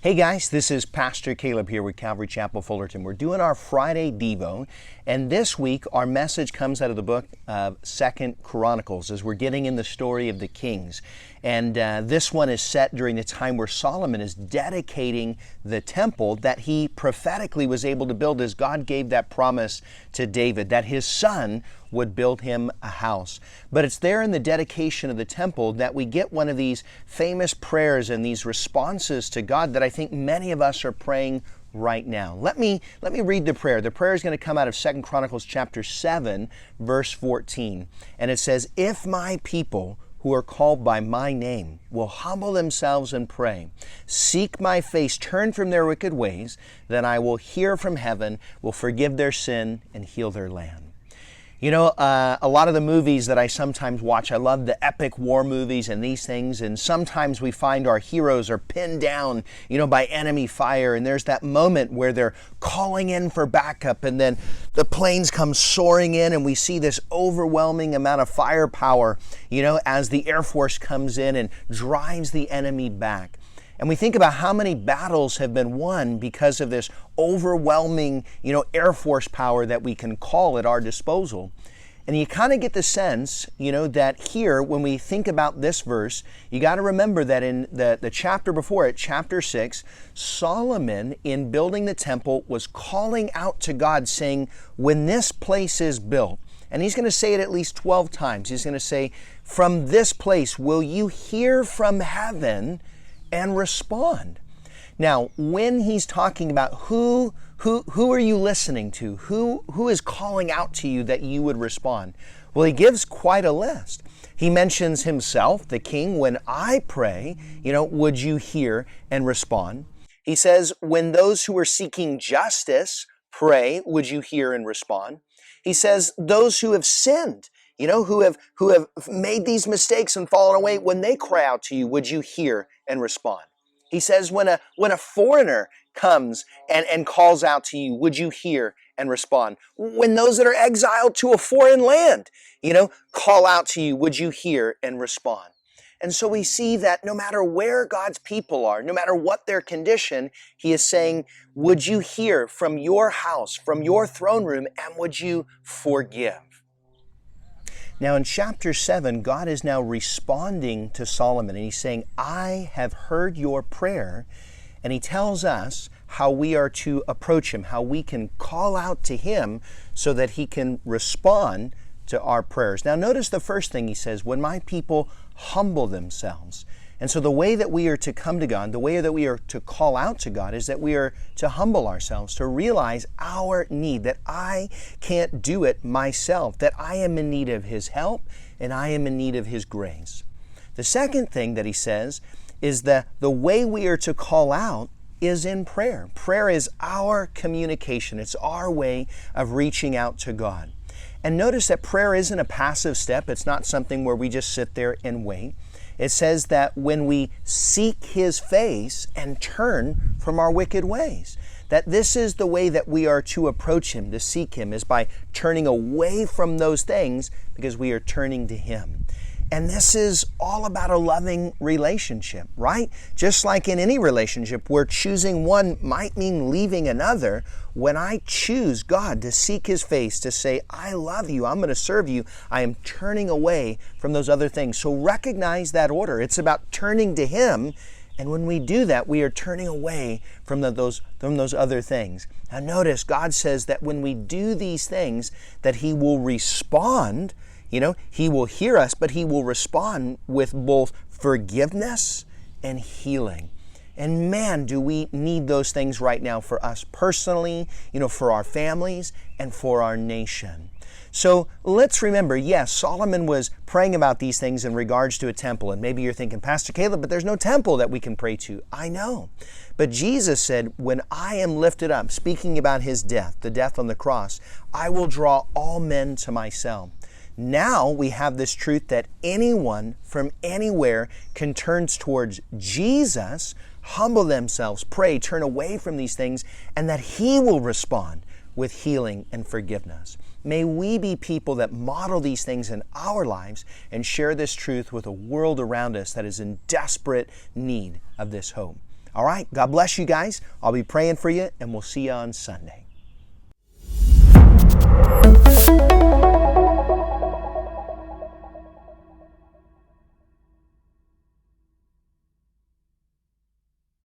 Hey guys, this is Pastor Caleb here with Calvary Chapel Fullerton. We're doing our Friday Devo, and this week our message comes out of the book of 2 Chronicles as we're getting in the story of the kings. And this one is set during the time where Solomon is dedicating the temple that he prophetically was able to build as God gave that promise to David, that his son would build him a house. But it's there in the dedication of the temple that we get one of these famous prayers and these responses to God that I think many of us are praying right now. Let me read the prayer. The prayer is going to come out of 2 Chronicles chapter 7, verse 14. And it says, "If my people who are called by my name will humble themselves and pray, seek my face, turn from their wicked ways, then I will hear from heaven, will forgive their sin and heal their land." You know, a lot of the movies that I sometimes watch, I love the epic war movies and these things, and sometimes we find our heroes are pinned down, by enemy fire, and there's that moment where they're calling in for backup, and then the planes come soaring in, and we see this overwhelming amount of firepower, as the Air Force comes in and drives the enemy back. And we think about how many battles have been won because of this overwhelming, Air Force power that we can call at our disposal. And you kind of get the sense, that here, when we think about this verse, you got to remember that in the chapter before it, chapter 6, Solomon, in building the temple, was calling out to God saying, when this place is built, and he's going to say it at least 12 times, he's going to say, from this place, will you hear from heaven and respond? Now, when he's talking about who are you listening to? Who is calling out to you that you would respond? Well, he gives quite a list. He mentions himself, the king. When I pray, would you hear and respond? He says, when those who are seeking justice pray, would you hear and respond? He says, those who have sinned, who have made these mistakes and fallen away, when they cry out to you, would you hear and respond? He says, when a foreigner comes and calls out to you, would you hear and respond? When those that are exiled to a foreign land, call out to you, would you hear and respond? And so we see that no matter where God's people are, no matter what their condition, he is saying, would you hear from your house, from your throne room, and would you forgive? Now in chapter 7, God is now responding to Solomon, and he's saying, I have heard your prayer, and he tells us how we are to approach him, how we can call out to him so that he can respond to our prayers. Now notice the first thing he says, when my people humble themselves. And so the way that we are to come to God, the way that we are to call out to God is that we are to humble ourselves, to realize our need, that I can't do it myself, that I am in need of his help and I am in need of his grace. The second thing that he says is that the way we are to call out is in prayer. Prayer is our communication. It's our way of reaching out to God. And notice that prayer isn't a passive step. It's not something where we just sit there and wait. It says that when we seek his face and turn from our wicked ways, that this is the way that we are to approach him, to seek him, is by turning away from those things because we are turning to him. And this is all about a loving relationship, right? Just like in any relationship where choosing one might mean leaving another, when I choose God to seek his face, to say, I love you, I'm going to serve you, I am turning away from those other things. So recognize that order. It's about turning to him. And when we do that, we are turning away from those other things. Now notice, God says that when we do these things, that he will respond. He will hear us, but he will respond with both forgiveness and healing. And man, do we need those things right now for us personally, for our families and for our nation. So let's remember, yes, Solomon was praying about these things in regards to a temple. And maybe you're thinking, Pastor Caleb, but there's no temple that we can pray to. I know. But Jesus said, when I am lifted up, speaking about his death, the death on the cross, I will draw all men to myself. Now we have this truth that anyone from anywhere can turn towards Jesus, humble themselves, pray, turn away from these things, and that he will respond with healing and forgiveness. May we be people that model these things in our lives and share this truth with a world around us that is in desperate need of this hope. All right, God bless you guys. I'll be praying for you, and we'll see you on Sunday.